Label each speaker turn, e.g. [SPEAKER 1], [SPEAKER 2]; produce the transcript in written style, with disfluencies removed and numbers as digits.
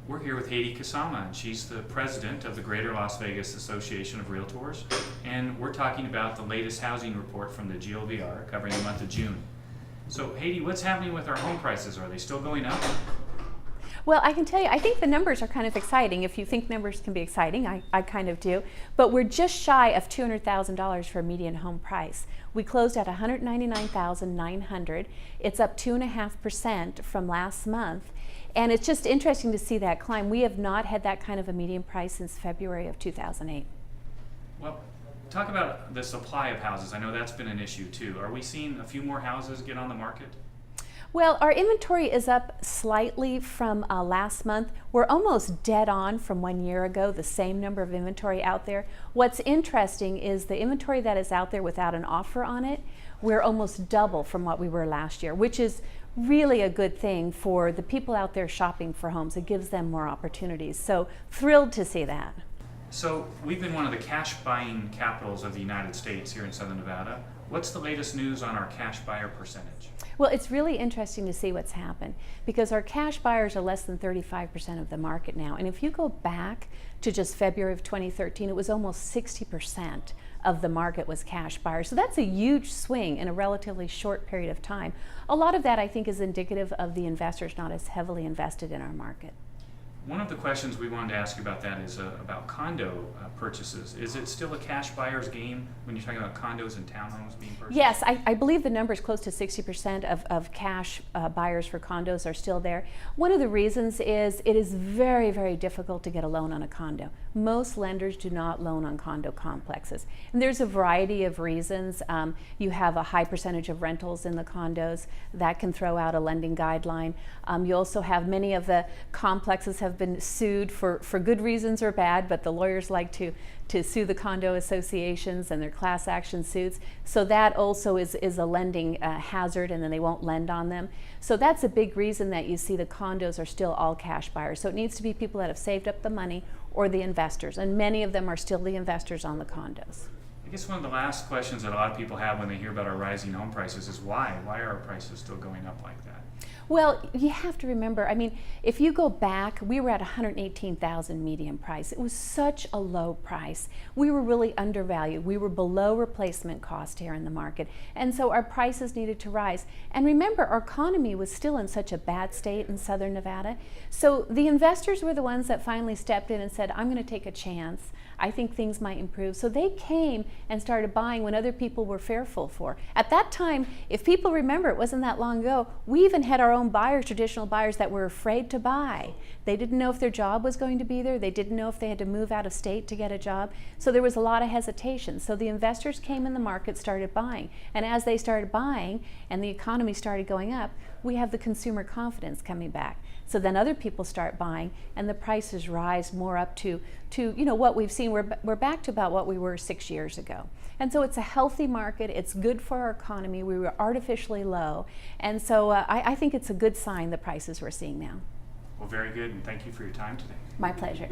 [SPEAKER 1] We're here with Heidi Kasama, and she's the president of the Greater Las Vegas Association of Realtors, and we're talking about the latest housing report from the GLVR covering the month of June. So Heidi, what's happening with our home prices? Are they still going up?
[SPEAKER 2] Well, I can tell you, I think the numbers are kind of exciting. If you think numbers can be exciting, I kind of do. But we're just shy of $200,000 for a median home price. We closed at $199,900. It's up 2.5% from last month. And it's just interesting to see that climb. We have not had that kind of a median price since February of 2008.
[SPEAKER 1] Well, talk about the supply of houses. I know that's been an issue too. Are we seeing a few more houses get on the market?
[SPEAKER 2] Well, our inventory is up slightly from last month. We're almost dead on from 1 year ago, the same number of inventory out there. What's interesting is the inventory that is out there without an offer on it, we're almost double from what we were last year, which is really a good thing for the people out there shopping for homes. It gives them more opportunities. So thrilled to see that.
[SPEAKER 1] So we've been one of the cash buying capitals of the United States here in Southern Nevada. What's the latest news on our cash buyer percentage?
[SPEAKER 2] Well, it's really interesting to see what's happened because our cash buyers are less than 35% of the market now. And if you go back to just February of 2013, it was almost 60% of the market was cash buyers. So that's a huge swing in a relatively short period of time. A lot of that, I think, is indicative of the investors not as heavily invested in our market.
[SPEAKER 1] One of the questions we wanted to ask you about that is about condo purchases. Is it still a cash buyer's game when you're talking about condos and townhomes being purchased?
[SPEAKER 2] Yes, I believe the number is close to 60% of cash buyers for condos are still there. One of the reasons is it is very, very difficult to get a loan on a condo. Most lenders do not loan on condo complexes. And there's a variety of reasons. You have a high percentage of rentals in the condos that can throw out a lending guideline. You also have many of the complexes have been sued for good reasons or bad, but the lawyers like to sue the condo associations and their class action suits. So that also is a lending hazard, and then they won't lend on them. So that's a big reason that you see the condos are still all cash buyers. So it needs to be people that have saved up the money or the investors, and many of them are still the investors on the condos.
[SPEAKER 1] I guess one of the last questions that a lot of people have when they hear about our rising home prices is why? Why are our prices still going up like that?
[SPEAKER 2] Well, you have to remember, I mean, if you go back, we were at $118,000 median price. It was such a low price. We were really undervalued. We were below replacement cost here in the market. And so our prices needed to rise. And remember, our economy was still in such a bad state in Southern Nevada. So the investors were the ones that finally stepped in and said, I'm going to take a chance. I think things might improve. So they came and started buying when other people were fearful for. At that time, if people remember, it wasn't that long ago, we even had our own buyers, traditional buyers, that were afraid to buy. They didn't know if their job was going to be there. They didn't know if they had to move out of state to get a job. So there was a lot of hesitation. So the investors came in the market, started buying. And as they started buying and the economy started going up, we have the consumer confidence coming back. So then other people start buying and the prices rise more up to what we've seen. We're back to about what we were 6 years ago. And so it's a healthy market. It's good for our economy. We were artificially low. And so I think it's a good sign, the prices we're seeing now.
[SPEAKER 1] Well, very good, and thank you for your time today.
[SPEAKER 2] My pleasure.